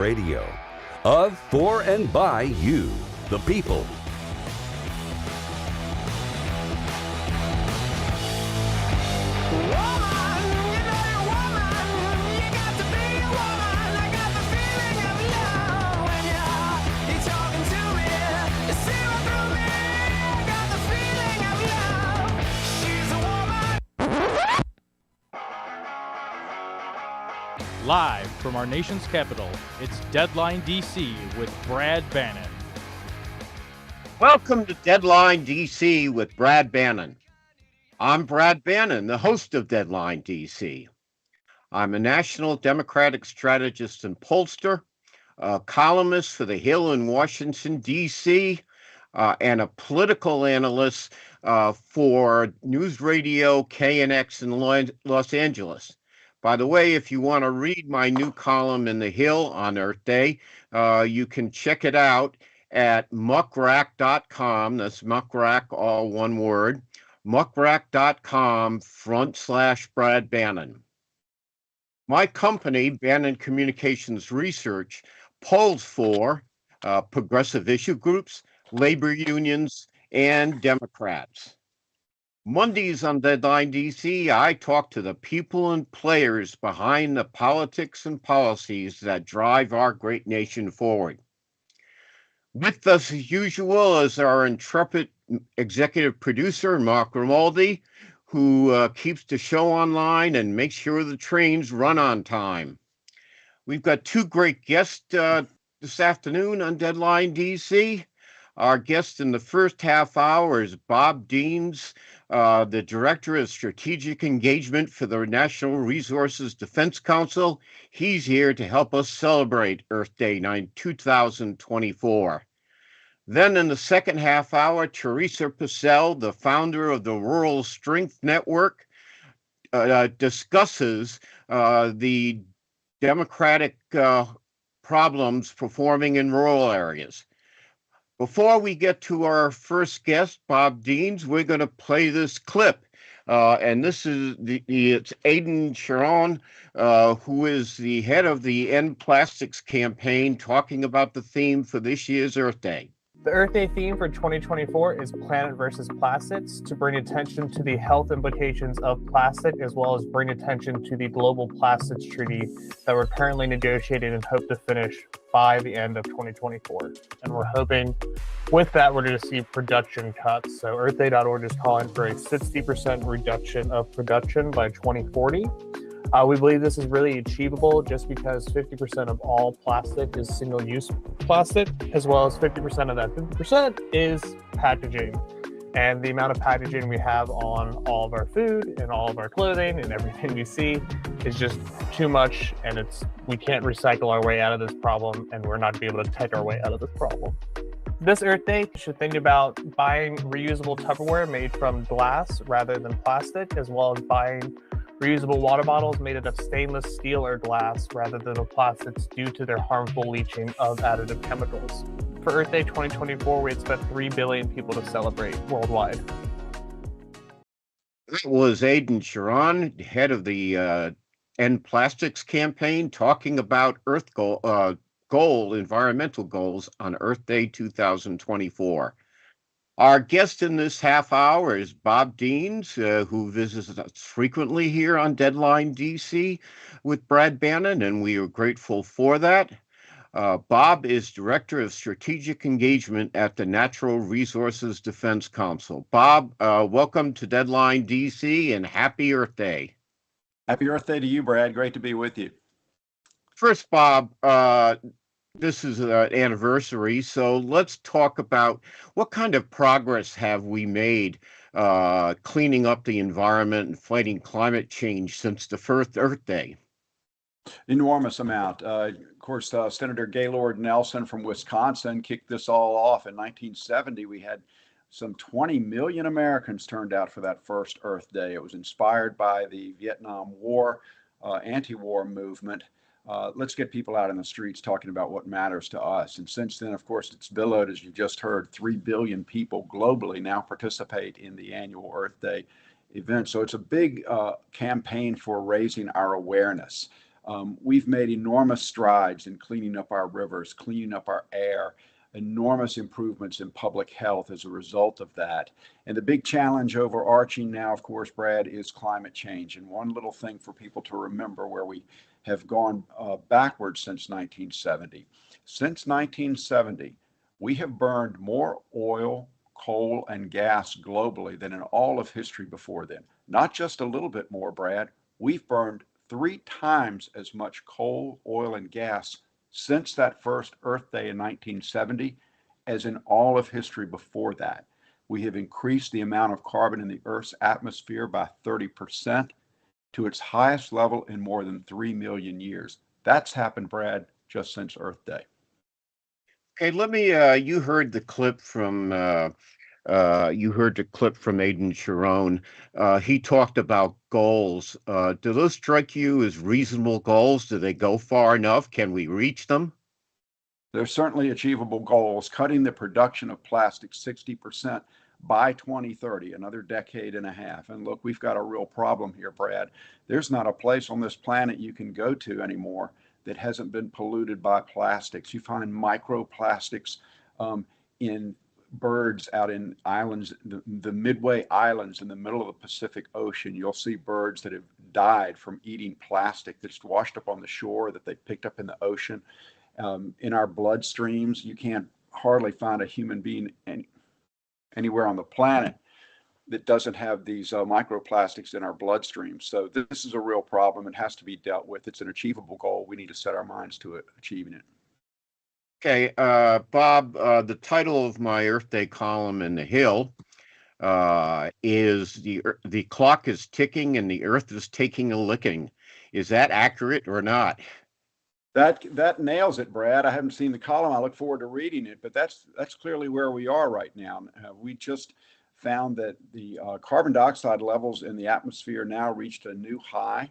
Radio of, for, and by you, the people. Live from our nation's capital, it's Deadline DC with Brad Bannon. Welcome to Deadline DC with Brad Bannon. I'm Brad Bannon, the host of Deadline DC. I'm a national Democratic strategist and pollster, a columnist for The Hill in Washington, D.C., and a political analyst for News Radio KNX in Los Angeles. By the way, if you want to read my new column in The Hill on Earth Day, you can check it out at muckrack.com. That's muckrack, all one word, muckrack.com/Brad Bannon. My company, Bannon Communications Research, polls for progressive issue groups, labor unions, and Democrats. Mondays on Deadline DC, I talk to the people and players behind the politics and policies that drive our great nation forward. With us, as usual, is our intrepid executive producer, Mark Grimaldi, who keeps the show online and makes sure the trains run on time. We've got two great guests this afternoon on Deadline DC. Our guest in the first half hour is Bob Deans, the Director of Strategic Engagement for the National Resources Defense Council. He's here to help us celebrate Earth Day 2024. Then in the second half hour, Teresa Purcell, the founder of the Rural Strength Network, discusses the Democratic problems performing in rural areas. Before we get to our first guest, Bob Deans, we're going to play this clip. And this is it's Aidan Sharon, who is the head of the End Plastics campaign, talking about the theme for this year's Earth Day. The Earth Day theme for 2024 is Planet versus Plastics, to bring attention to the health implications of plastic, as well as bring attention to the Global Plastics Treaty that we're currently negotiating and hope to finish by the end of 2024. And we're hoping with that, we're going to see production cuts. So EarthDay.org is calling for a 60% reduction of production by 2040. We believe this is really achievable just because 50% of all plastic is single-use plastic, as well as 50% of that 50% is packaging. And the amount of packaging we have on all of our food and all of our clothing and everything we see is just too much, and we can't recycle our way out of this problem, and we're not going to be able to take our way out of this problem. This Earth Day, you should think about buying reusable Tupperware made from glass rather than plastic, as well as buying reusable water bottles made out of stainless steel or glass rather than of plastics due to their harmful leaching of additive chemicals. For Earth Day 2024, we expect 3 billion people to celebrate worldwide. That was Aidan Sharon, head of the End Plastics campaign, talking about environmental goals on Earth Day 2024. Our guest in this half hour is Bob Deans, who visits us frequently here on Deadline DC with Brad Bannon, and we are grateful for that. Bob is Director of Strategic Engagement at the Natural Resources Defense Council. Bob, welcome to Deadline DC and happy Earth Day. Happy Earth Day to you, Brad. Great to be with you. First, Bob, this is an anniversary, so let's talk about what kind of progress have we made cleaning up the environment and fighting climate change since the first Earth Day? Enormous amount. Of course, Senator Gaylord Nelson from Wisconsin kicked this all off in 1970. We had some 20 million Americans turned out for that first Earth Day. It was inspired by the Vietnam War anti-war movement. Let's get people out in the streets talking about what matters to us. And since then, of course, it's billowed, as you just heard, 3 billion people globally now participate in the annual Earth Day event. So it's a big campaign for raising our awareness. We've made enormous strides in cleaning up our rivers, cleaning up our air, enormous improvements in public health as a result of that. And the big challenge overarching now, of course, Brad, is climate change. And one little thing for people to remember where we have gone backwards since 1970. Since 1970, we have burned more oil, coal, and gas globally than in all of history before then. Not just a little bit more, Brad. We've burned 3 times as much coal, oil, and gas since that first Earth Day in 1970 as in all of history before that. We have increased the amount of carbon in the Earth's atmosphere by 30% to its highest level in more than 3 million years. That's happened, Brad, just since Earth Day. Okay, let me. You heard the clip from. You heard the clip from Aidan Sharon. He talked about goals. Do those strike you as reasonable goals? Do they go far enough? Can we reach them? They're certainly achievable goals, cutting the production of plastic 60% by 2030, another decade and a half. And look, we've got a real problem here, Brad. There's not a place on this planet you can go to anymore that hasn't been polluted by plastics. You find microplastics in birds out in islands, the Midway Islands in the middle of the Pacific Ocean. You'll see birds that have died from eating plastic that's washed up on the shore that they picked up in the ocean. In our bloodstreams, you can't hardly find a human being anywhere on the planet that doesn't have these microplastics in our bloodstream. So this is a real problem. It has to be dealt with. It's an achievable goal. We need to set our minds to it, achieving it. Okay, Bob, the title of my Earth Day column in The Hill is the clock is ticking and the Earth is taking a licking. Is that accurate or not? That nails it, Brad. I haven't seen the column. I look forward to reading it, but that's clearly where we are right now. We just found that the carbon dioxide levels in the atmosphere now reached a new high,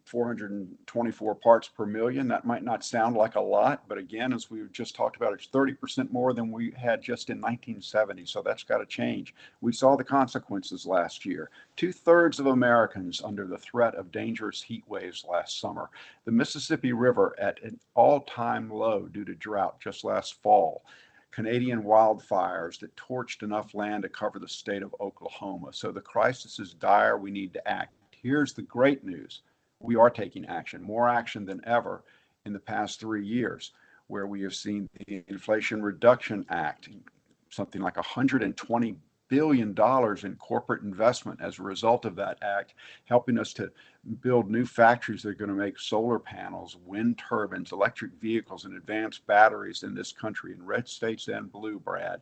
424 parts per million. That might not sound like a lot, but again, as we just talked about, it's 30% more than we had just in 1970. So that's got to change. We saw the consequences last year. 2/3 of Americans under the threat of dangerous heat waves last summer. The Mississippi River at an all-time low due to drought just last fall. Canadian wildfires that torched enough land to cover the state of Oklahoma. So the crisis is dire. We need to act. Here's the great news. We are taking action, more action than ever in the past 3 years, where we have seen the Inflation Reduction Act, something like $120 billion in corporate investment as a result of that act, helping us to build new factories that are going to make solar panels, wind turbines, electric vehicles, and advanced batteries in this country, in red states and blue, Brad.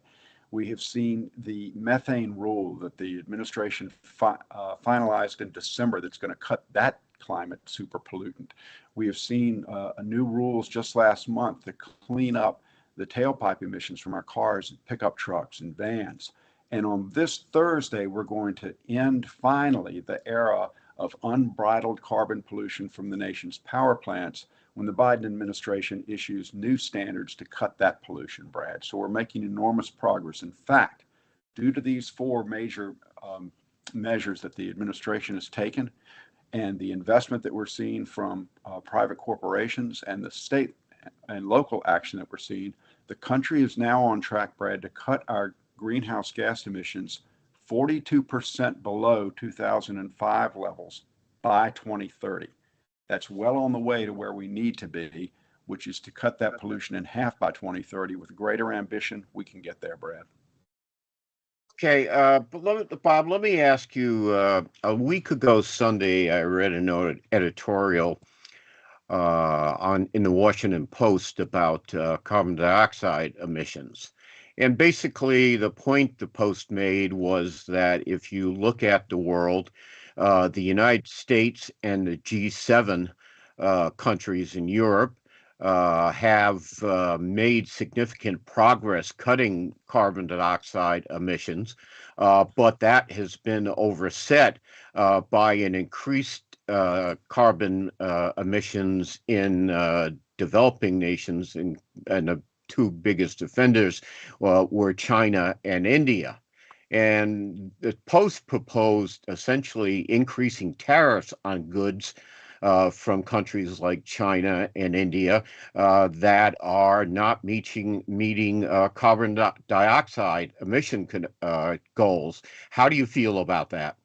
We have seen the methane rule that the administration finalized in December that's going to cut that climate super pollutant. We have seen new rules just last month to clean up the tailpipe emissions from our cars and pickup trucks and vans. And on this Thursday, we're going to end finally the era of unbridled carbon pollution from the nation's power plants when the Biden administration issues new standards to cut that pollution, Brad. So we're making enormous progress. In fact, due to these 4 major measures that the administration has taken and the investment that we're seeing from private corporations and the state and local action that we're seeing, the country is now on track, Brad, to cut our greenhouse gas emissions 42% below 2005 levels by 2030. That's well on the way to where we need to be, which is to cut that pollution in half by 2030. With greater ambition, we can get there, Brad. Okay, but Bob, let me ask you, a week ago Sunday, I read an editorial in the Washington Post about carbon dioxide emissions. And basically, the point the Post made was that if you look at the world, the United States and the G7 countries in Europe have made significant progress cutting carbon dioxide emissions, but that has been overset by an increased carbon emissions in developing nations, and the 2 biggest offenders were China and India. And the Post proposed essentially increasing tariffs on goods from countries like China and India that are not meeting carbon dioxide emission goals. How do you feel about that?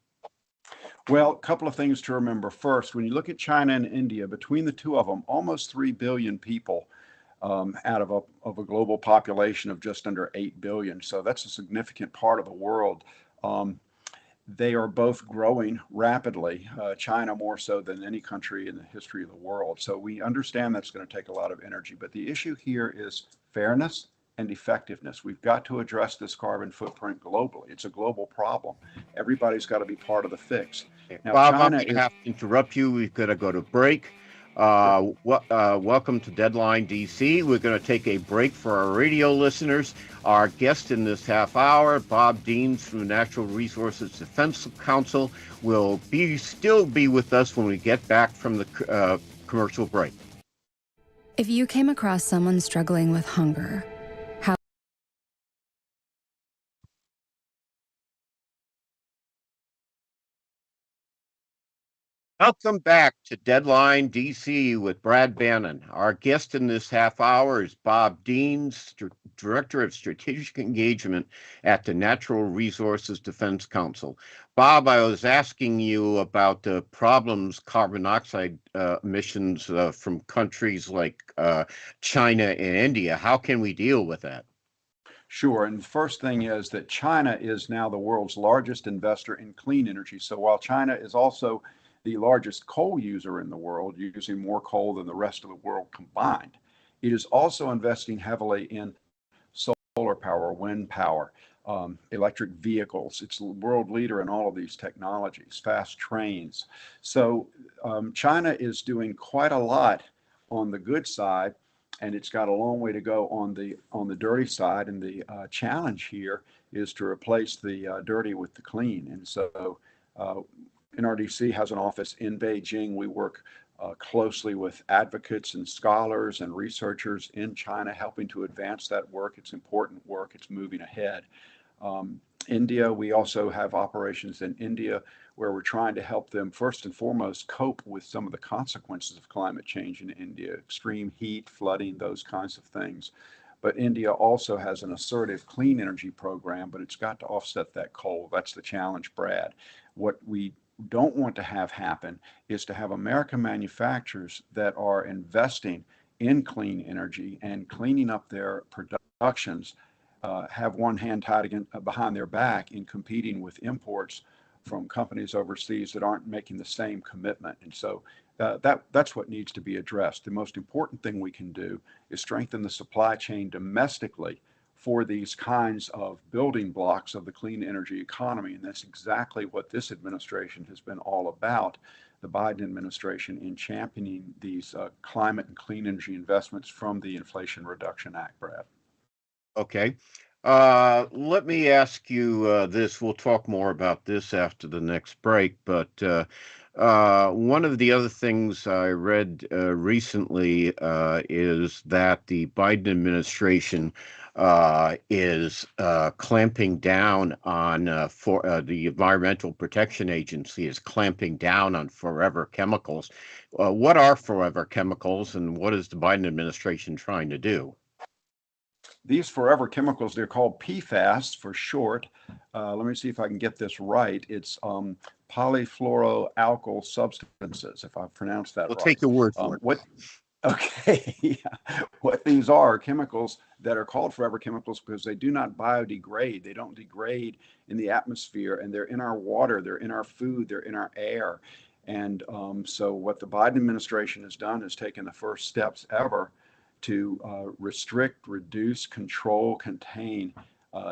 Well, a couple of things to remember. First, when you look at China and India, between the two of them, almost 3 billion people out of a global population of just under 8 billion. So that's a significant part of the world. They are both growing rapidly, China more so than any country in the history of the world. So we understand that's going to take a lot of energy. But the issue here is fairness and effectiveness. We've got to address this carbon footprint globally. It's a global problem. Everybody's got to be part of the fix. Now, Bob, China I'm going to have to interrupt you. We've got to go to break. Welcome to Deadline DC. We're going to take a break for our radio listeners. Our guest in this half hour, Bob Deans from the Natural Resources Defense Council, will still be with us when we get back from the commercial break. If you came across someone struggling with hunger, Welcome back to Deadline DC with Brad Bannon. Our guest in this half hour is Bob Deans, Director of Strategic Engagement at the Natural Resources Defense Council. Bob, I was asking you about the problems carbon dioxide emissions from countries like China and India. How can we deal with that? Sure. And the first thing is that China is now the world's largest investor in clean energy. So while China is also the largest coal user in the world, using more coal than the rest of the world combined, it is also investing heavily in solar power, wind power, electric vehicles. It's the world leader in all of these technologies, fast trains. So China is doing quite a lot on the good side, and it's got a long way to go on the dirty side. And the challenge here is to replace the dirty with the clean. And so NRDC has an office in Beijing. We work closely with advocates and scholars and researchers in China, helping to advance that work. It's important work. It's moving ahead. India, we also have operations in India where we're trying to help them first and foremost cope with some of the consequences of climate change in India, extreme heat, flooding, those kinds of things. But India also has an assertive clean energy program, but it's got to offset that coal. That's the challenge, Brad. What we don't want to have happen is to have American manufacturers that are investing in clean energy and cleaning up their productions have one hand tied behind their back in competing with imports from companies overseas that aren't making the same commitment. And so that's what needs to be addressed. The most important thing we can do is strengthen the supply chain domestically for these kinds of building blocks of the clean energy economy. And that's exactly what this administration has been all about, the Biden administration, in championing these climate and clean energy investments from the Inflation Reduction Act, Brad. Okay. Let me ask you this. We'll talk more about this after the next break, but one of the other things I read recently is that the Biden administration is clamping down on for the Environmental Protection Agency is clamping down on forever chemicals. What are forever chemicals, and what is the Biden administration trying to do? These forever chemicals, they're called PFAS for short. Let me see if I can get this right. It's polyfluoroalkyl substances, if I pronounced that right. We'll take your word for it. Okay, what these are chemicals that are called forever chemicals because they do not biodegrade. They don't degrade in the atmosphere, and they're in our water, they're in our food, they're in our air. And so what the Biden administration has done is taken the first steps ever to restrict, reduce, control, contain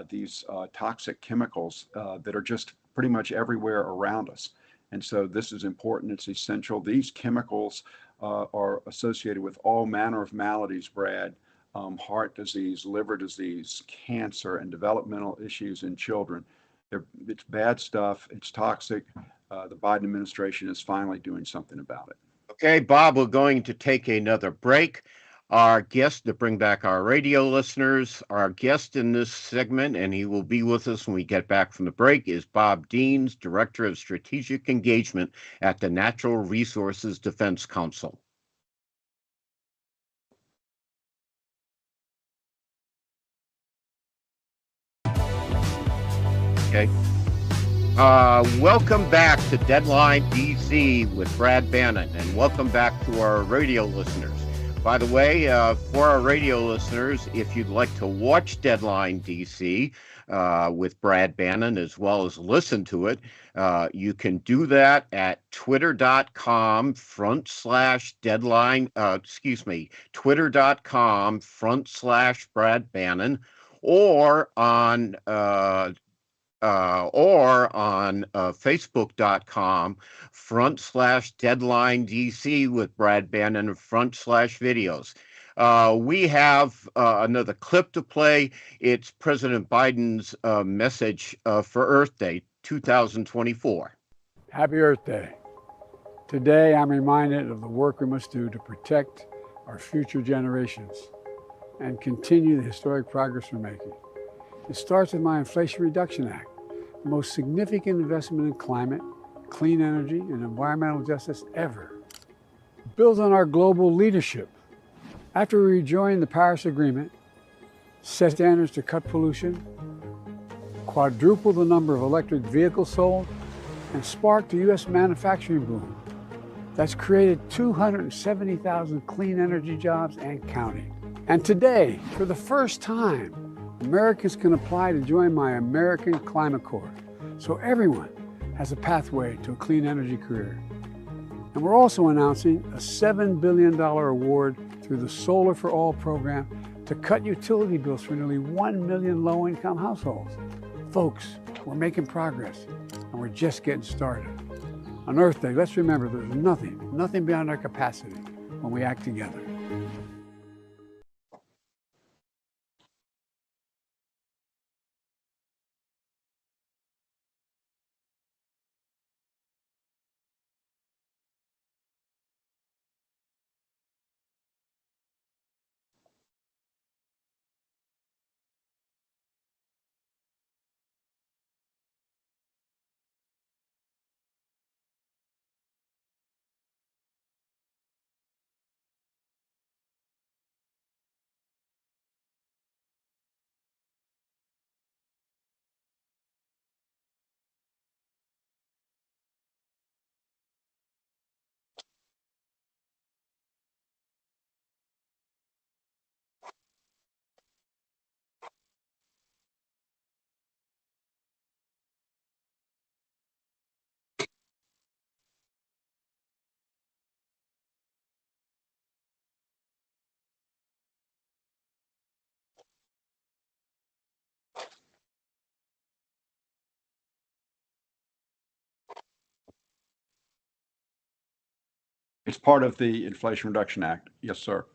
these toxic chemicals that are just pretty much everywhere around us. And so this is important. It's essential. These chemicals are associated with all manner of maladies, Brad, heart disease, liver disease, cancer, and developmental issues in children. It's bad stuff. It's toxic. The Biden administration is finally doing something about it. Okay, Bob, we're going to take another break. Our guest, to bring back our radio listeners, our guest in this segment, and he will be with us when we get back from the break, is Bob Deans, Director of Strategic Engagement at the Natural Resources Defense Council. Okay. Welcome back to Deadline DC with Brad Bannon, and welcome back to our radio listeners. By the way, for our radio listeners, if you'd like to watch Deadline DC with Brad Bannon as well as listen to it, you can do that at twitter.com/deadline, twitter.com/Brad Bannon, or on facebook.com/Deadline DC with Brad Bannon /videos. We have another clip to play. It's President Biden's message for Earth Day 2024. Happy Earth Day. Today I'm reminded of the work we must do to protect our future generations and continue the historic progress we're making. It starts with my Inflation Reduction Act, the most significant investment in climate, clean energy, and environmental justice ever. It builds on our global leadership. After we rejoined the Paris Agreement, set standards to cut pollution, quadruple the number of electric vehicles sold, and sparked a U.S. manufacturing boom that's created 270,000 clean energy jobs and counting. And today, for the first time, Americans can apply to join my American Climate Corps, so everyone has a pathway to a clean energy career. And we're also announcing a $7 billion award through the Solar for All program to cut utility bills for nearly 1 million low-income households. Folks, we're making progress, and we're just getting started. On Earth Day, let's remember there's nothing beyond our capacity when we act together. It's part of the Inflation Reduction Act. Yes, sir.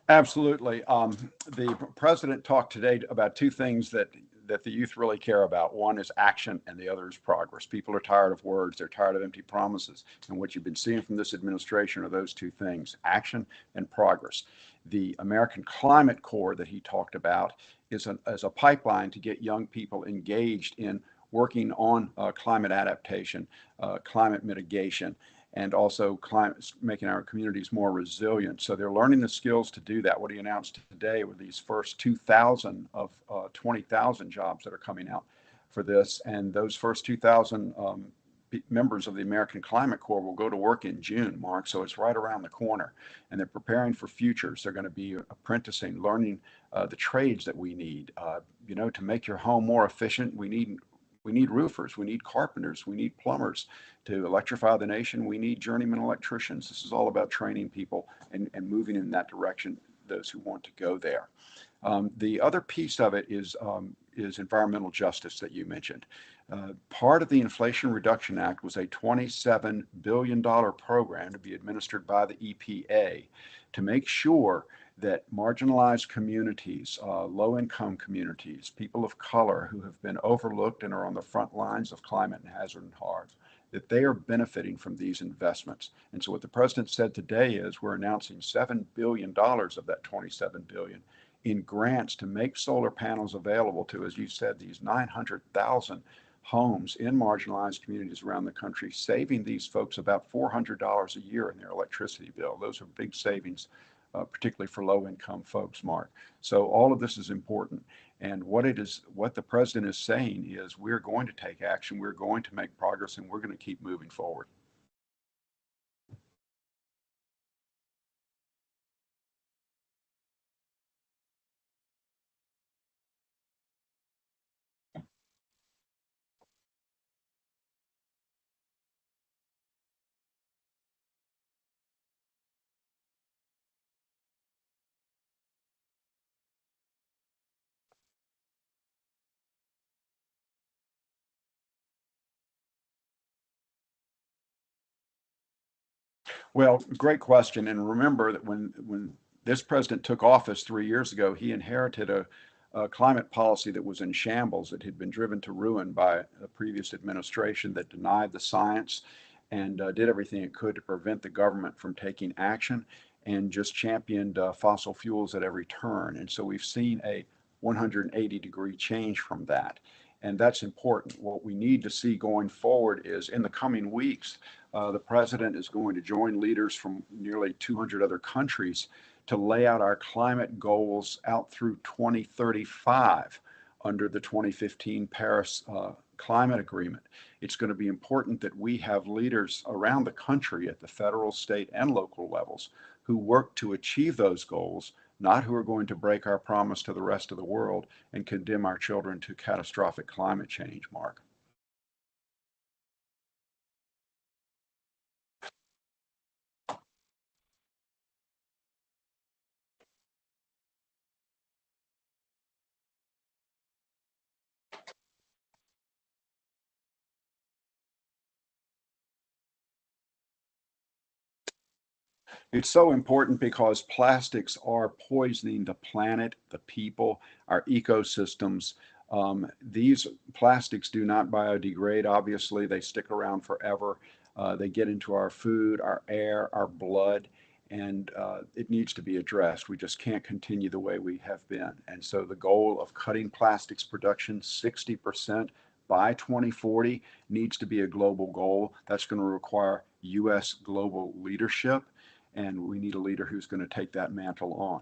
Absolutely. The president talked today about two things that the youth really care about. One is action, and the other is progress. People are tired of words. They're tired of empty promises. And what you've been seeing from this administration are those two things, action and progress. The American Climate Corps that he talked about is a pipeline to get young people engaged in working on climate adaptation, climate mitigation, and also making our communities more resilient. So they're learning the skills to do that. What he announced today were these first 2,000 of 20,000 jobs that are coming out for this. And those first 2,000 members of the American Climate Corps will go to work in June, Mark. So it's right around the corner. And they're preparing for futures. They're going to be apprenticing, learning the trades that we need. To make your home more efficient, we need roofers, we need carpenters, we need plumbers. To electrify the nation, we need journeyman electricians. This is all about training people and moving in that direction, those who want to go there. The other piece of it is environmental justice that you mentioned. Part of the Inflation Reduction Act was a $27 billion program to be administered by the EPA to make sure that marginalized communities, low-income communities, people of color who have been overlooked and are on the front lines of climate and hazard and harm, that they are benefiting from these investments. And so what the president said today is we're announcing $7 billion of that $27 billion in grants to make solar panels available to, as you said, these 900,000 homes in marginalized communities around the country, saving these folks about $400 a year in their electricity bill. Those are big savings, particularly for low-income folks, Mark. So all of this is important. And what the president is saying is we're going to take action, we're going to make progress, and we're going to keep moving forward. Well, great question. And remember that when this president took office 3 years ago, he inherited a climate policy that was in shambles. It had been driven to ruin by a previous administration that denied the science and did everything it could to prevent the government from taking action and just championed fossil fuels at every turn. And so we've seen a 180-degree change from that. And that's important. What we need to see going forward is in the coming weeks, the president is going to join leaders from nearly 200 other countries to lay out our climate goals out through 2035 under the 2015 Paris Climate Agreement. It's going to be important that we have leaders around the country at the federal, state, and local levels who work to achieve those goals, not who are going to break our promise to the rest of the world and condemn our children to catastrophic climate change, Mark. It's so important because plastics are poisoning the planet, the people, our ecosystems. These plastics do not biodegrade, obviously. They stick around forever. They get into our food, our air, our blood, and it needs to be addressed. We just can't continue the way we have been. And so the goal of cutting plastics production 60% by 2040 needs to be a global goal. That's going to require U.S. global leadership. And we need a leader who's going to take that mantle on.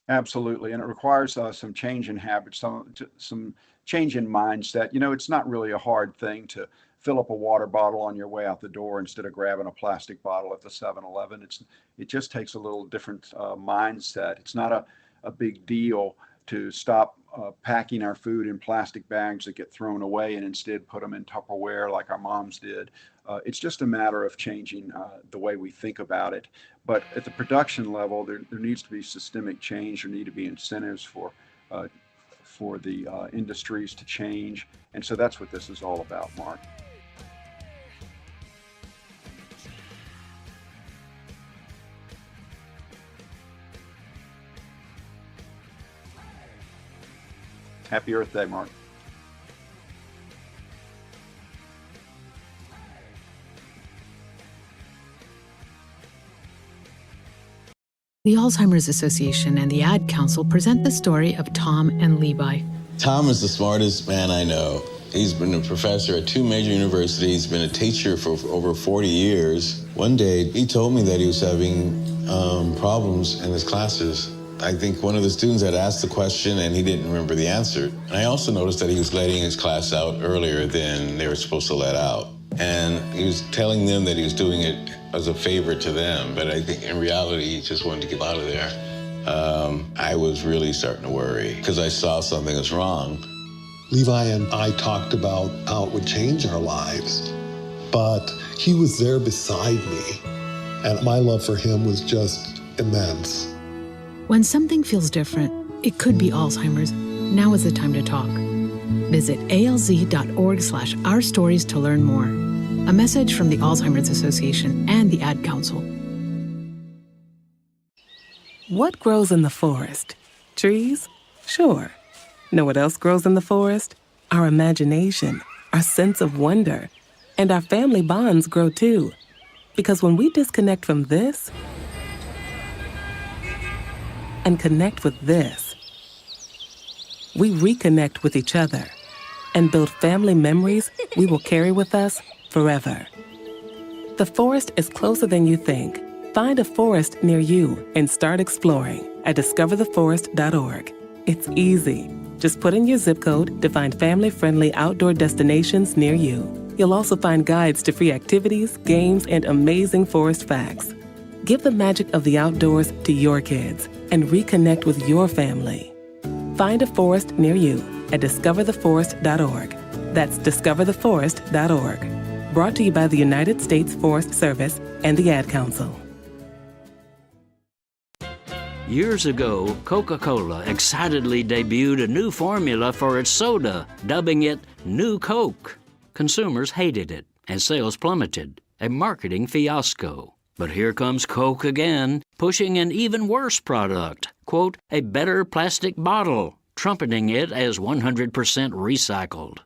Absolutely, and it requires some change in habits, some change in mindset. You know, it's not really a hard thing to fill up a water bottle on your way out the door instead of grabbing a plastic bottle at the 7-Eleven. It just takes a little different mindset. It's not a big deal to stop packing our food in plastic bags that get thrown away and instead put them in Tupperware like our moms did. It's just a matter of changing the way we think about it. But at the production level, there needs to be systemic change. There need to be incentives for the industries to change. And so that's what this is all about, Mark. Happy Earth Day, Mark. The Alzheimer's Association and the Ad Council present the story of Tom and Levi. Tom is the smartest man I know. He's been a professor at 2 major universities, been a teacher for over 40 years. One day, he told me that he was having problems in his classes. I think one of the students had asked the question and he didn't remember the answer. And I also noticed that he was letting his class out earlier than they were supposed to let out. And he was telling them that he was doing it as a favor to them, but I think in reality, he just wanted to get out of there. I was really starting to worry because I saw something was wrong. Levi and I talked about how it would change our lives, but he was there beside me, and my love for him was just immense. When something feels different, it could be Alzheimer's. Now is the time to talk. Visit alz.org/ourstories to learn more. A message from the Alzheimer's Association and the Ad Council. What grows in the forest? Trees? Sure. Know what else grows in the forest? Our imagination, our sense of wonder, and our family bonds grow too. Because when we disconnect from this and connect with this, we reconnect with each other and build family memories we will carry with us forever. The forest is closer than you think. Find a forest near you and start exploring at discovertheforest.org. It's easy. Just put in your zip code to find family-friendly outdoor destinations near you. You'll also find guides to free activities, games, and amazing forest facts. Give the magic of the outdoors to your kids and reconnect with your family. Find a forest near you at discovertheforest.org. That's discovertheforest.org. Brought to you by the United States Forest Service and the Ad Council. Years ago, Coca-Cola excitedly debuted a new formula for its soda, dubbing it New Coke. Consumers hated it, and sales plummeted, a marketing fiasco. But here comes Coke again, pushing an even worse product, quote, a better plastic bottle, trumpeting it as 100% recycled.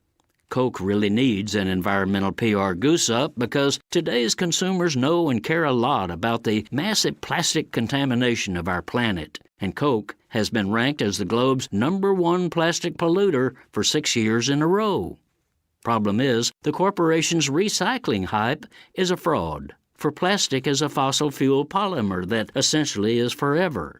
Coke really needs an environmental PR goose-up because today's consumers know and care a lot about the massive plastic contamination of our planet, and Coke has been ranked as the globe's #1 plastic polluter for 6 years in a row. Problem is, the corporation's recycling hype is a fraud, for plastic is a fossil fuel polymer that essentially is forever.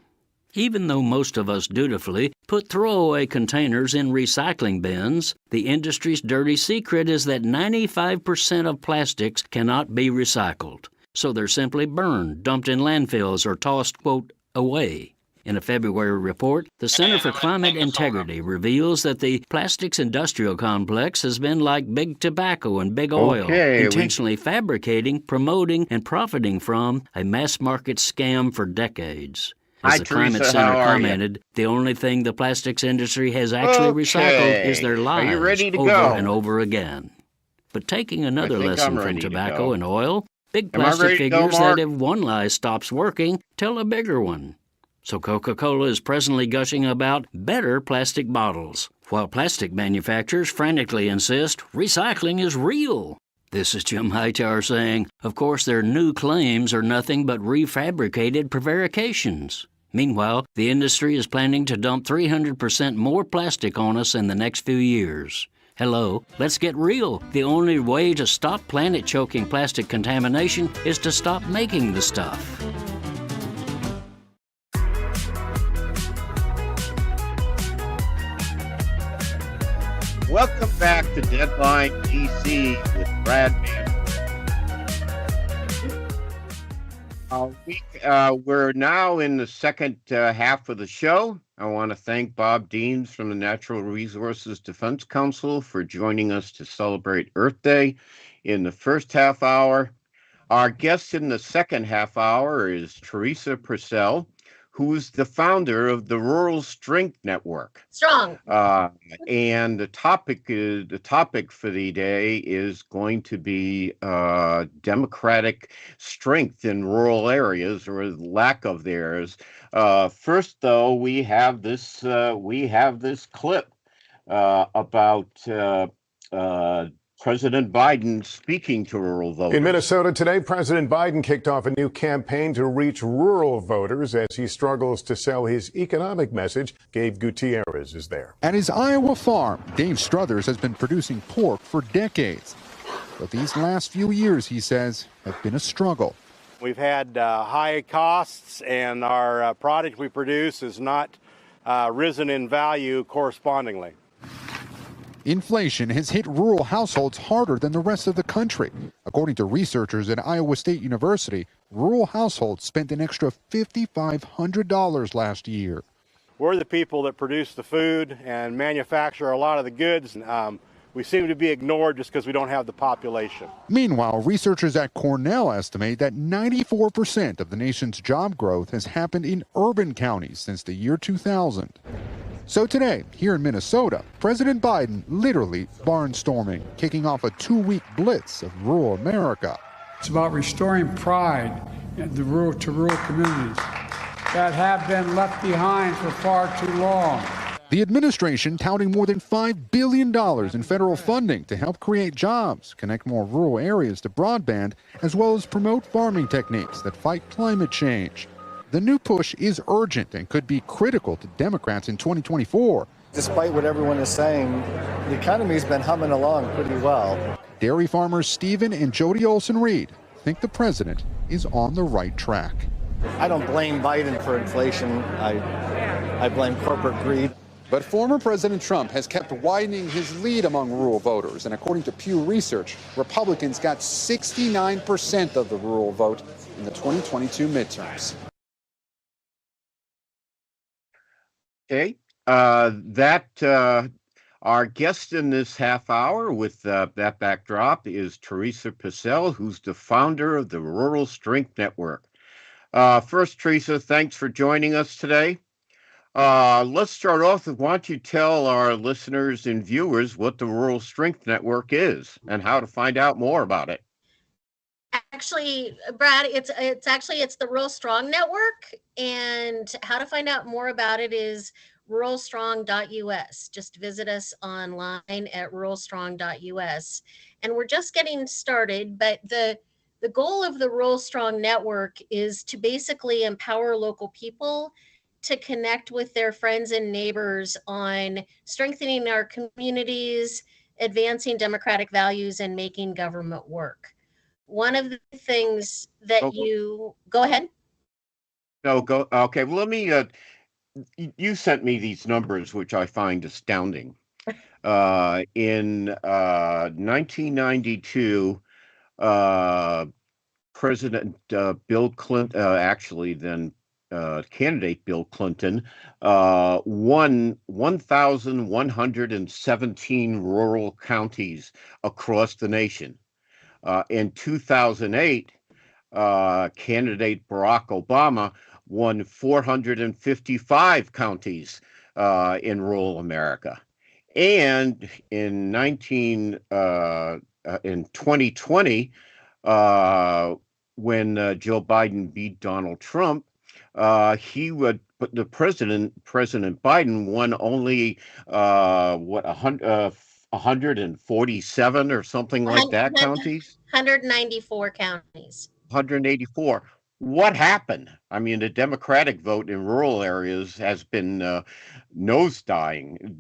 Even though most of us dutifully put throwaway containers in recycling bins, the industry's dirty secret is that 95% of plastics cannot be recycled. So they're simply burned, dumped in landfills, or tossed, quote, away. In a February report, the Center for Climate Integrity reveals that the plastics industrial complex has been like big tobacco and big oil, intentionally fabricating, promoting, and profiting from a mass-market scam for decades. As the Climate Center commented, the only thing the plastics industry has actually recycled is their lives over and over again. But taking another lesson from tobacco and oil, big plastic figures that if one lie stops working, tell a bigger one. So Coca-Cola is presently gushing about better plastic bottles, while plastic manufacturers frantically insist recycling is real. This is Jim Hightower saying, of course their new claims are nothing but refabricated prevarications. Meanwhile, the industry is planning to dump 300% more plastic on us in the next few years. Hello, let's get real. The only way to stop planet-choking plastic contamination is to stop making the stuff. Welcome back to Deadline DC with Brad Bannon. We're now in the second half of the show. I want to thank Bob Deans from the Natural Resources Defense Council for joining us to celebrate Earth Day in the first half hour. Our guest in the second half hour is Teresa Purcell, who's the founder of the Rural Strength Network. Strong. And the topic for the day is going to be democratic strength in rural areas, or lack of theirs. First, though, we have this clip about President Biden speaking to rural voters. In Minnesota today, President Biden kicked off a new campaign to reach rural voters as he struggles to sell his economic message. Gabe Gutierrez is there. At his Iowa farm, Dave Struthers has been producing pork for decades. But these last few years, he says, have been a struggle. We've had high costs, and our product we produce has not risen in value correspondingly. Inflation has hit rural households harder than the rest of the country. According to researchers at Iowa State University, rural households spent an extra $5,500 last year. We're the people that produce the food and manufacture a lot of the goods. we seem to be ignored just because we don't have the population. Meanwhile, researchers at Cornell estimate that 94% of the nation's job growth has happened in urban counties since the year 2000. So today, here in Minnesota, President Biden literally barnstorming, kicking off a 2-week blitz of rural America. It's about restoring pride in the rural communities that have been left behind for far too long. The administration touting more than $5 billion in federal funding to help create jobs, connect more rural areas to broadband, as well as promote farming techniques that fight climate change. The new push is urgent and could be critical to Democrats in 2024. Despite what everyone is saying, the economy's been humming along pretty well. Dairy farmers Stephen and Jody Olson-Reed think the president is on the right track. I don't blame Biden for inflation. I blame corporate greed. But former President Trump has kept widening his lead among rural voters, and according to Pew Research, Republicans got 69% of the rural vote in the 2022 midterms. Okay, our guest in this half hour with that backdrop is Teresa Purcell, who's the founder of the Rural Strength Network. First, Teresa, thanks for joining us today. Let's start off with, why don't you tell our listeners and viewers what the Rural Strength Network is and how to find out more about it. Actually, Brad, it's the Rural Strong Network, and how to find out more about it is ruralstrong.us. Just visit us online at ruralstrong.us. And we're just getting started, but the goal of the Rural Strong Network is to basically empower local people to connect with their friends and neighbors on strengthening our communities, advancing democratic values, and making government work. One of the things that go ahead. No, go. Okay, well, let me, you sent me these numbers, which I find astounding. In 1992, President Bill Clinton, actually then candidate Bill Clinton, won 1,117 rural counties across the nation. In 2008, candidate Barack Obama won 455 counties in rural America. And in 2020, when Joe Biden beat Donald Trump, President Biden won only 147 or something like that counties? 194 counties. 184. What happened? I mean, the Democratic vote in rural areas has been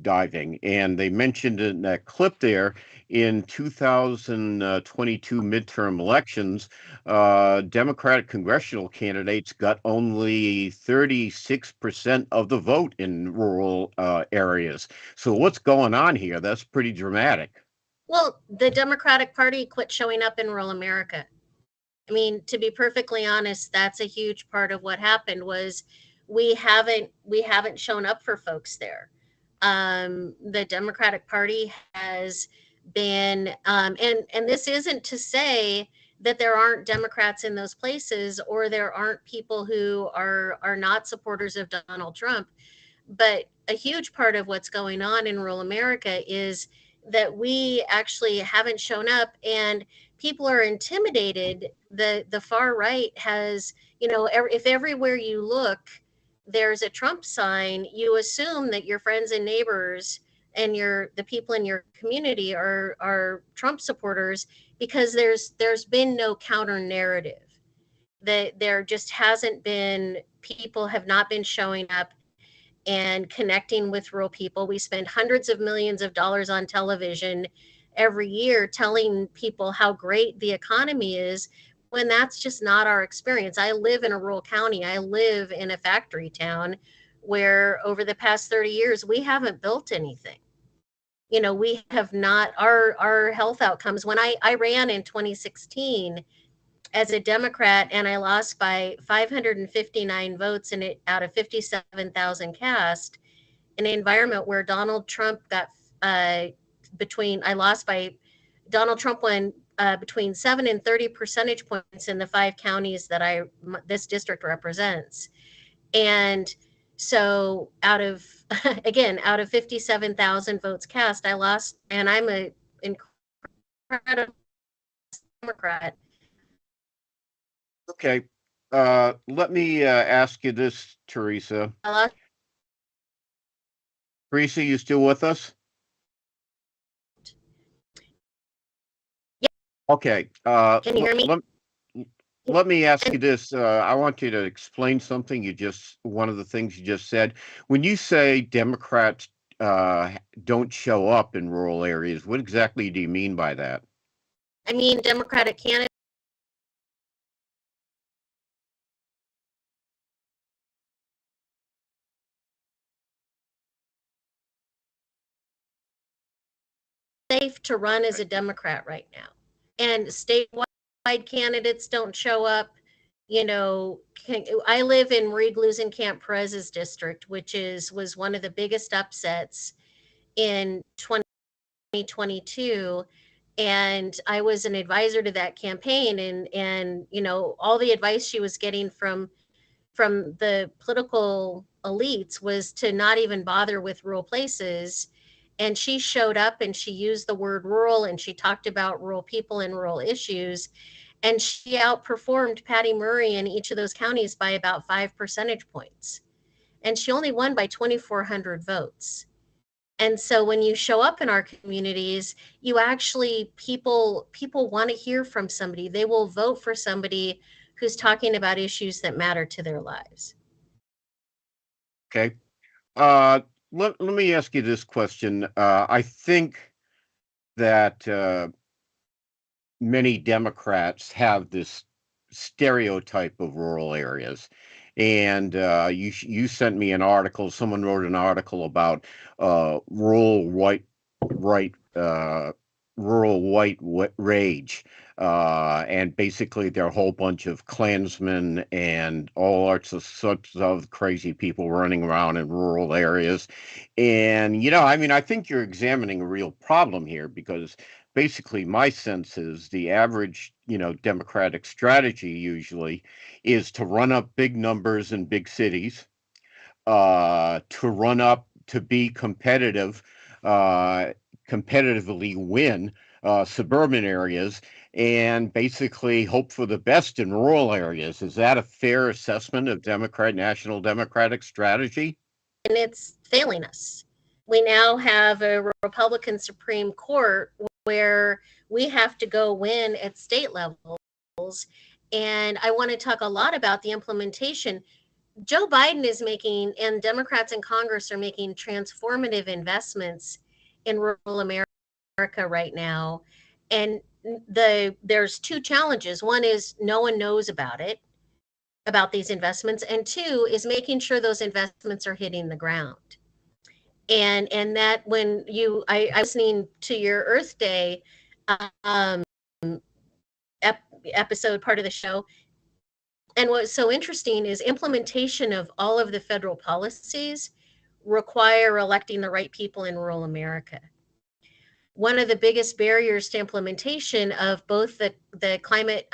diving, and they mentioned in that clip there, in 2022 midterm elections, Democratic congressional candidates got only 36% of the vote in rural areas. So what's going on here? That's pretty dramatic. Well, the Democratic Party quit showing up in rural America. I mean, to be perfectly honest, that's a huge part of what happened. Was we haven't shown up for folks there. The Democratic Party has been, and this isn't to say that there aren't Democrats in those places, or there aren't people who are not supporters of Donald Trump, but a huge part of what's going on in rural America is that we actually haven't shown up, and people are intimidated. The far right has, if everywhere you look there's a Trump sign, you assume that your friends and neighbors and the people in your community are Trump supporters, because there's been no counter narrative. That there just hasn't been, people have not been showing up and connecting with rural people. We spend hundreds of millions of dollars on television every year telling people how great the economy is, when that's just not our experience. I live in a rural county. I live in a factory town where over the past 30 years, we haven't built anything. We have not, our health outcomes. When I ran in 2016 as a Democrat, and I lost by 559 votes out of 57,000 cast, in an environment where Donald Trump got I lost by, Donald Trump won between 7 and 30 percentage points in the 5 counties that this district represents. And so out of, again, out of 57,000 votes cast, I lost, and I'm an incredible Democrat. Okay. Let me ask you this, Teresa. Teresa, you still with us? Yeah. Okay. Can you hear me? Let me ask you this. I want you to explain something one of the things you just said. When you say Democrats don't show up in rural areas, what exactly do you mean by that? I mean, Democratic candidates safe to run as a Democrat right now. And statewide candidates don't show up. You know, I live in Marie Gluesenkamp Perez's district, which was one of the biggest upsets in 2022. And I was an advisor to that campaign, and you know, all the advice she was getting from the political elites was to not even bother with rural places. And she showed up and she used the word rural, and she talked about rural people and rural issues. And she outperformed Patty Murray in each of those counties by about 5 percentage points. And she only won by 2,400 votes. And so when you show up in our communities, you actually, people want to hear from somebody. They will vote for somebody who's talking about issues that matter to their lives. Okay. Let me ask you this question. I think that many Democrats have this stereotype of rural areas. And you sent me an article. Someone wrote an article about rural white rage, and basically they're a whole bunch of Klansmen and all sorts of crazy people running around in rural areas. And I mean, I think you're examining a real problem here, because basically my sense is the average Democratic strategy usually is to run up big numbers in big cities, to run up to be competitive, competitively win suburban areas, and basically hope for the best in rural areas. Is that a fair assessment of National Democratic strategy? And it's failing us. We now have a Republican Supreme Court where we have to go win at state levels. And I want to talk a lot about the implementation. Joe Biden is making, and Democrats in Congress are making, transformative investments in rural America right now. And there's 2 challenges. One is no one knows about these investments. And 2 is making sure those investments are hitting the ground. And that when I was listening to your Earth Day episode, part of the show, and what's so interesting is implementation of all of the federal policies require electing the right people in rural America. One of the biggest barriers to implementation of both the climate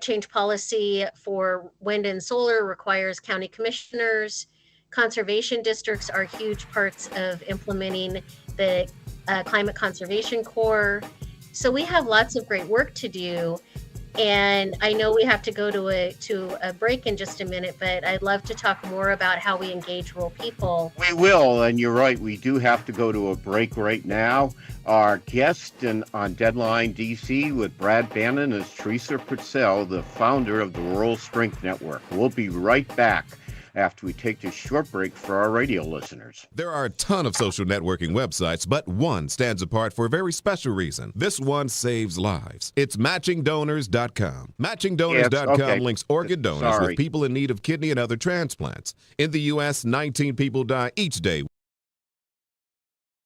change policy for wind and solar requires county commissioners. Conservation districts are huge parts of implementing the Climate Conservation Corps. So we have lots of great work to do. And I know we have to go to a break in just a minute, but I'd love to talk more about how we engage rural people. We will, and you're right, we do have to go to a break right now. Our guest on Deadline DC with Brad Bannon is Teresa Purcell, the founder of the Rural Strength Network. We'll be right back after we take this short break for our radio listeners. There are a ton of social networking websites, but one stands apart for a very special reason. This one saves lives. It's matchingdonors.com. Matchingdonors.com links organ donors with people in need of kidney and other transplants. In the U.S., 19 people die each day.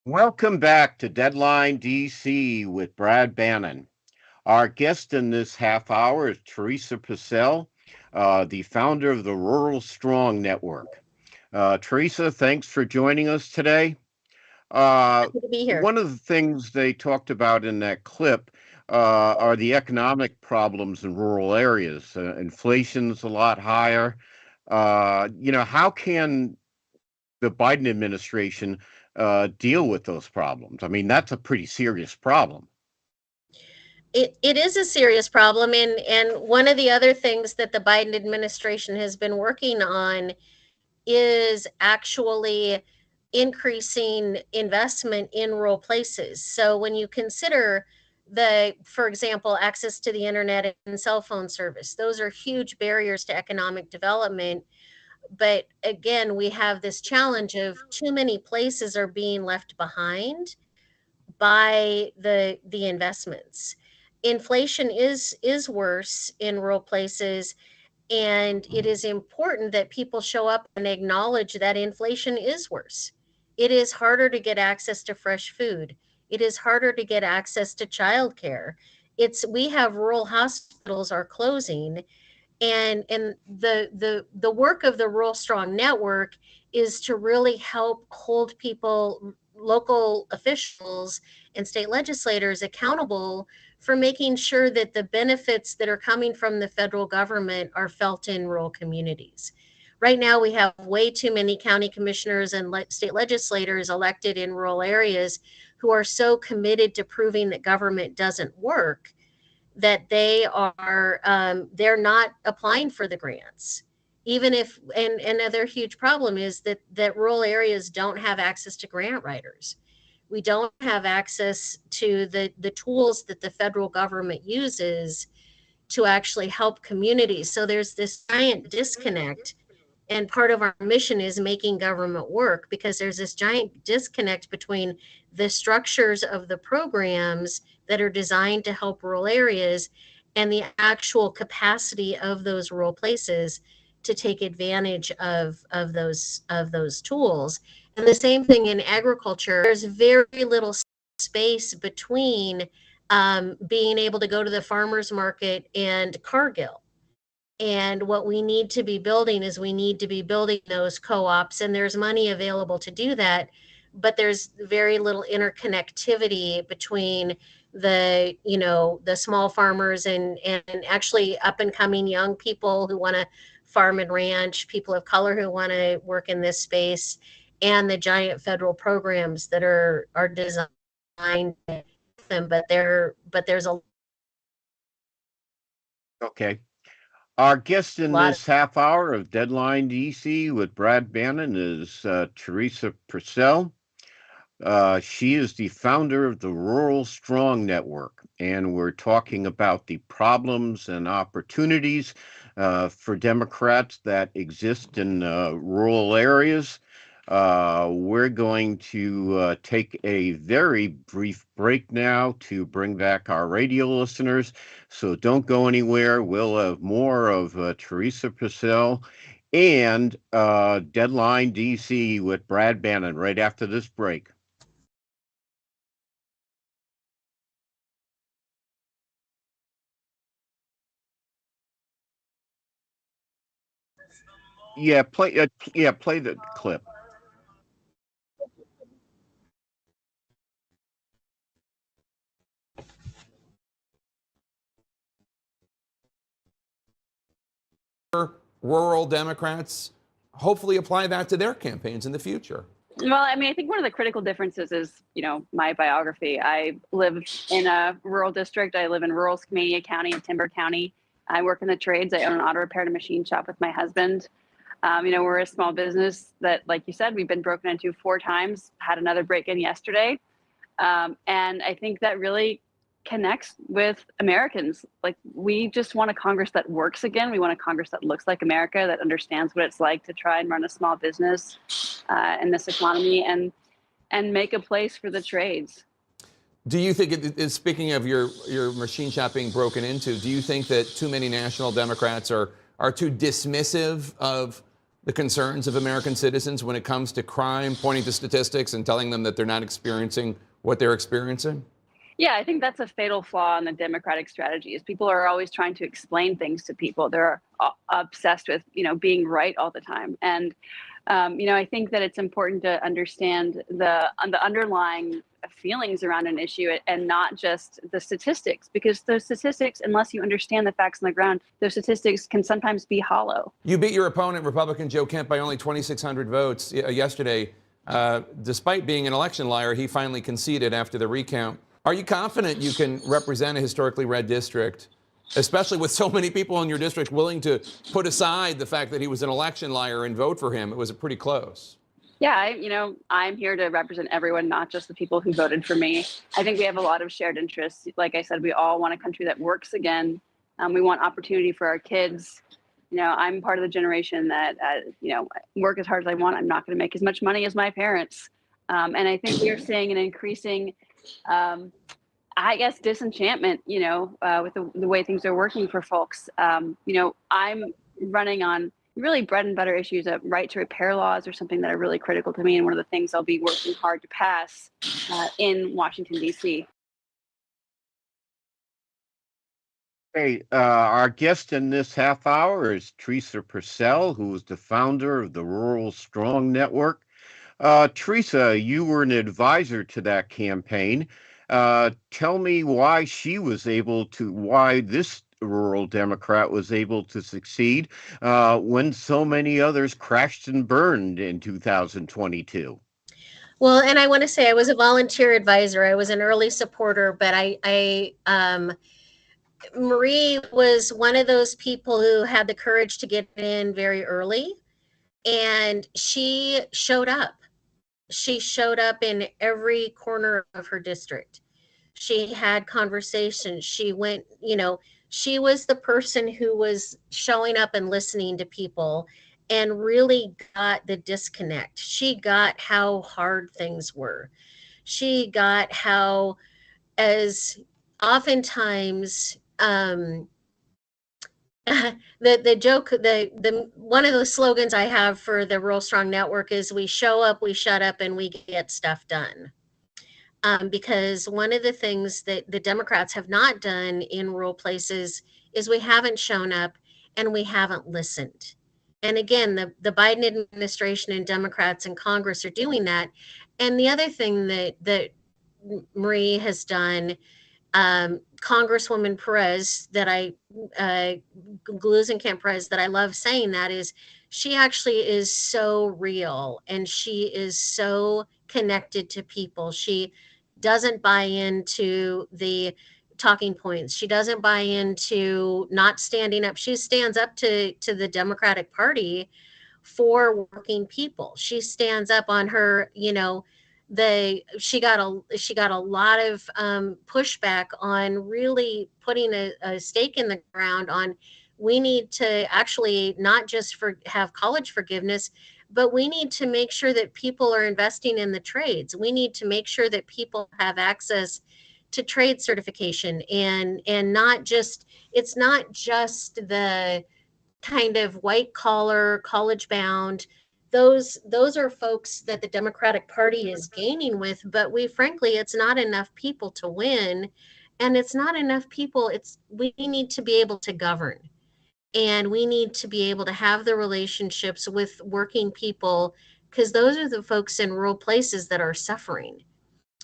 Welcome back to Deadline DC with Brad Bannon. Our guest in this half hour is Teresa Purcell, the founder of the Rural Strong Network. Teresa, thanks for joining us today. Happy to be here. One of the things they talked about in that clip are the economic problems in rural areas. Inflation's a lot higher. How can the Biden administration deal with those problems? I mean, that's a pretty serious problem. It is a serious problem, and one of the other things that the Biden administration has been working on is actually increasing investment in rural places. So when you consider for example, access to the internet and cell phone service, those are huge barriers to economic development. But again, we have this challenge of too many places are being left behind by the investments. Inflation is worse in rural places, and it is important that people show up and acknowledge that inflation is worse. It is harder to get access to fresh food. It is harder to get access to childcare. We have rural hospitals are closing, and the work of the Rural Strong Network is to really help hold people, local officials and state legislators accountable for making sure that the benefits that are coming from the federal government are felt in rural communities. Right now, we have way too many county commissioners and state legislators elected in rural areas who are so committed to proving that government doesn't work that they're not applying for the grants. Even if, and another huge problem is that rural areas don't have access to grant writers. We don't have access to the tools that the federal government uses to actually help communities. So there's this giant disconnect. And part of our mission is making government work, because there's this giant disconnect between the structures of the programs that are designed to help rural areas and the actual capacity of those rural places to take advantage of those tools. And the same thing in agriculture. There's very little space between being able to go to the farmer's market and Cargill. And what we need to be building is we need to be building those co-ops, and there's money available to do that, but there's very little interconnectivity between the small farmers and actually up and coming young people who want to farm and ranch, people of color who want to work in this space, and the giant federal programs that are designed to them. But there's a Okay. Our guest in this half hour of Deadline DC with Brad Bannon is Teresa Purcell. She is the founder of the Rural Strong Network, and we're talking about the problems and opportunities for Democrats that exist in rural areas. We're going to take a very brief break now to bring back our radio listeners. So don't go anywhere. We'll have more of Teresa Purcell and Deadline DC with Brad Bannon right after this break. Yeah, play the clip. Rural Democrats hopefully apply that to their campaigns in the future? Well, I mean, I think one of the critical differences is, my biography. I live in a rural district. I live in rural Skamania County and Timber County. I work in the trades. I own an auto repair and machine shop with my husband. We're a small business that, like you said, we've been broken into 4 times, had another break-in yesterday. And I think that really connects with Americans. Like, we just want a Congress that works again. We want a Congress that looks like America, that understands what it's like to try and run a small business in this economy and make a place for the trades. Do you think, speaking of your machine shop being broken into, do you think that too many national Democrats are too dismissive of the concerns of American citizens when it comes to crime, pointing to statistics and telling them that they're not experiencing what they're experiencing? Yeah, I think that's a fatal flaw in the Democratic strategy, is people are always trying to explain things to people. They're obsessed with, being right all the time. And I think that it's important to understand the underlying feelings around an issue and not just the statistics, because those statistics, unless you understand the facts on the ground, those statistics can sometimes be hollow. You beat your opponent, Republican Joe Kemp, by only 2,600 votes yesterday. Despite being an election liar, he finally conceded after the recount. Are you confident you can represent a historically red district, especially with so many people in your district willing to put aside the fact that he was an election liar and vote for him? It was pretty close. Yeah, I'm here to represent everyone, not just the people who voted for me. I think we have a lot of shared interests. Like I said, we all want a country that works again. We want opportunity for our kids. I'm part of the generation that, work as hard as I want. I'm not going to make as much money as my parents. And I think we are seeing an increasing, disenchantment, with the way things are working for folks. I'm running on really bread and butter issues of right to repair laws are something that are really critical to me, and one of the things I'll be working hard to pass in Washington, D.C. Hey, our guest in this half hour is Teresa Purcell, who is the founder of the Rural Strong Network. Teresa, you were an advisor to that campaign. Tell me why this rural Democrat was able to succeed when so many others crashed and burned in 2022. Well, and I want to say I was a volunteer advisor. I was an early supporter, but Marie was one of those people who had the courage to get in very early, and she showed up. She showed up in every corner of her district. She had conversations. She went, she was the person who was showing up and listening to people and really got the disconnect. She got how hard things were. She got how, as oftentimes, the joke, the one of the slogans I have for the Rural Strong Network is we show up, we shut up, and we get stuff done. Because one of the things that the Democrats have not done in rural places is we haven't shown up and we haven't listened. And again, the Biden administration and Democrats in Congress are doing that. And the other thing that Marie has done, Congresswoman Perez, Glusenkamp Perez, that I love saying that, is she actually is so real and she is so connected to people. She doesn't buy into the talking points. She doesn't buy into not standing up. She stands up to the Democratic Party for working people. She stands up on her, she got a lot of pushback on really putting a stake in the ground on, we need to actually not just have college forgiveness, but we need to make sure that people are investing in the trades. We need to make sure that people have access to trade certification and not just, it's not just the kind of white collar, college bound. Those are folks that the Democratic Party is gaining with, but it's not enough people to win. And it's not enough people. We need to be able to govern. And we need to be able to have the relationships with working people, because those are the folks in rural places that are suffering.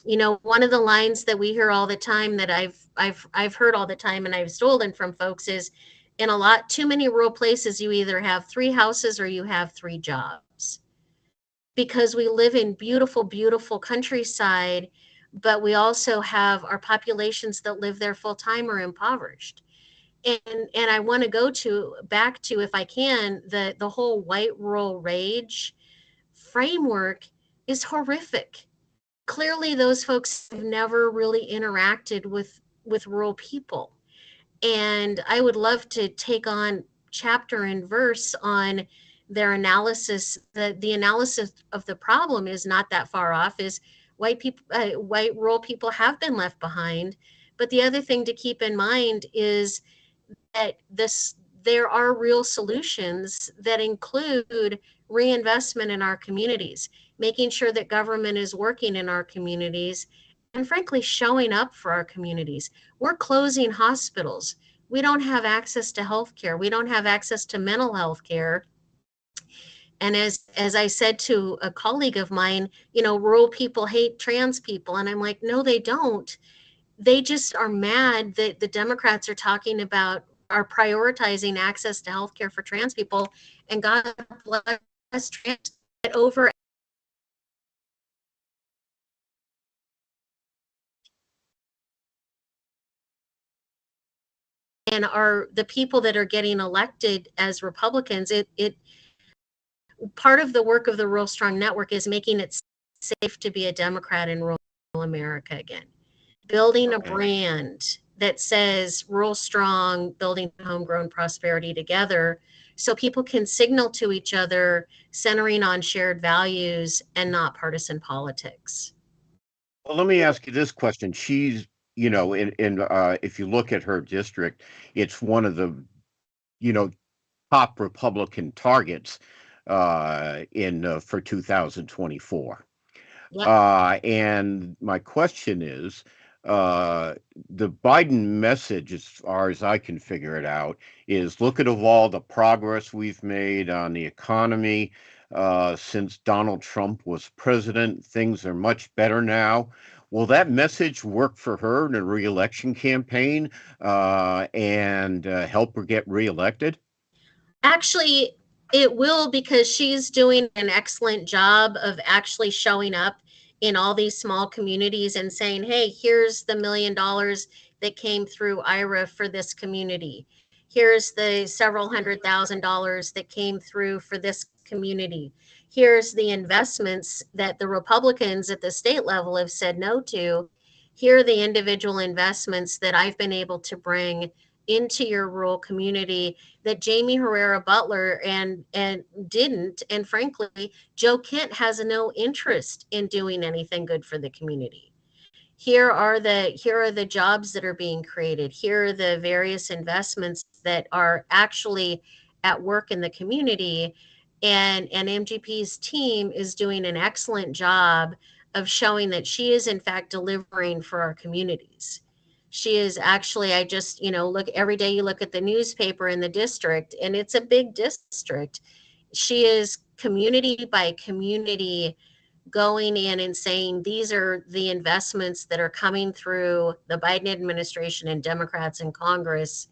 One of the lines that we hear all the time, that I've heard all the time and I've stolen from folks, is in too many rural places, you either have 3 houses or you have 3 jobs. Because we live in beautiful, beautiful countryside, but we also have our populations that live there full time are impoverished. And I want to go back to, if I can, the whole white rural rage framework is horrific. Clearly, those folks have never really interacted with rural people. And I would love to take on chapter and verse on their analysis. The analysis of the problem is not that far off, is white rural people have been left behind. But the other thing to keep in mind is that there are real solutions that include reinvestment in our communities, making sure that government is working in our communities, and frankly, showing up for our communities. We're closing hospitals. We don't have access to health care. We don't have access to mental health care. And as I said to a colleague of mine, rural people hate trans people. And I'm like, no, they don't. They just are mad that the Democrats are prioritizing access to health care for trans people. And God bless trans over. And are the people that are getting elected as Republicans, part of the work of the Rural Strong Network is making it safe to be a Democrat in rural America again. Building a brand that says rural strong, building homegrown prosperity together, so people can signal to each other, centering on shared values and not partisan politics. Well, let me ask you this question. She's, if you look at her district, it's one of the, top Republican targets for 2024. And my question is, the Biden message, as far as I can figure it out, is look at all the progress we've made on the economy since Donald Trump was president. Things are much better now. Will that message work for her in a reelection campaign and help her get reelected? Actually, it will, because she's doing an excellent job of actually showing up in all these small communities and saying, hey, here's the $1 million that came through IRA for this community. Here's the several $100,000 that came through for this community. Here's the investments that the Republicans at the state level have said no to. Here are the individual investments that I've been able to bring into your rural community that Jamie Herrera Butler and didn't. And frankly, Joe Kent has no interest in doing anything good for the community. Here are the jobs that are being created. Here are the various investments that are actually at work in the community. And MGP's team is doing an excellent job of showing that she is in fact delivering for our communities. She is actually, I just, look every day, you look at the newspaper in the district, and it's a big district. She is community by community going in and saying, these are the investments that are coming through the Biden administration and Democrats in Congress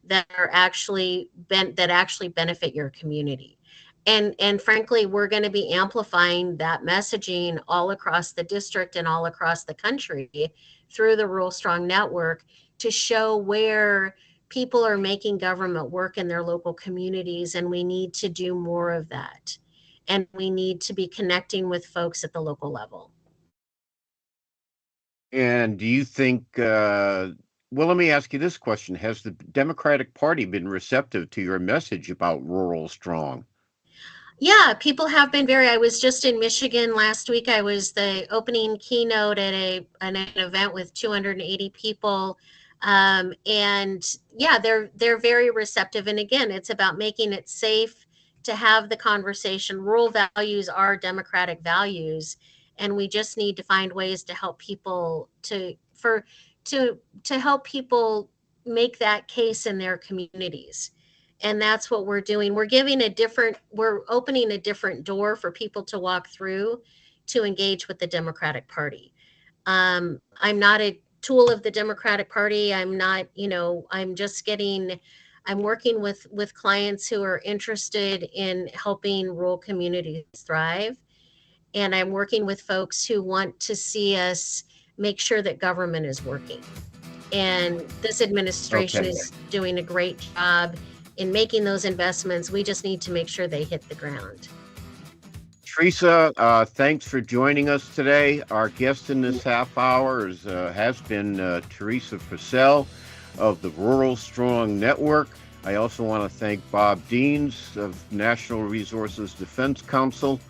that are actually benefit your community. And frankly, we're going to be amplifying that messaging all across the district and all across the country through the Rural Strong Network to show where people are making government work in their local communities. And we need to do more of that. And we need to be connecting with folks at the local level. And do you think, well, let me ask you this question. Has the Democratic Party been receptive to your message about Rural Strong? Yeah, people have been I was just in Michigan last week. I was the opening keynote at an event with 280 people. And yeah, they're very receptive. And again, it's about making it safe to have the conversation. Rural values are democratic values, and we just need to find ways to help people to help people make that case in their communities. And that's what we're doing. We're opening a different door for people to walk through to engage with the Democratic Party. I'm not a tool of the Democratic Party. I'm not, I'm working with clients who are interested in helping rural communities thrive. And I'm working with folks who want to see us make sure that government is working. And this administration is doing a great job in making those investments. We just need to make sure they hit the ground. Teresa, thanks for joining us today. Our guest in this half hour has been Teresa Purcell of the Rural Strong Network. I also want to thank Bob Deans of National Resources Defense Council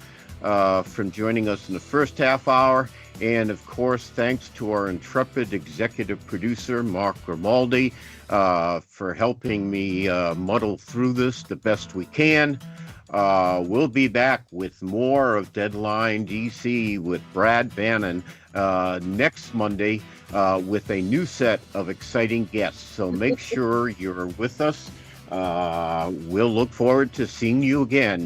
for joining us in the first half hour. And of course, thanks to our intrepid executive producer, Mark Grimaldi, for helping me muddle through this the best we can. We'll be back with more of Deadline DC with Brad Bannon next Monday with a new set of exciting guests. So make sure you're with us. We'll look forward to seeing you again.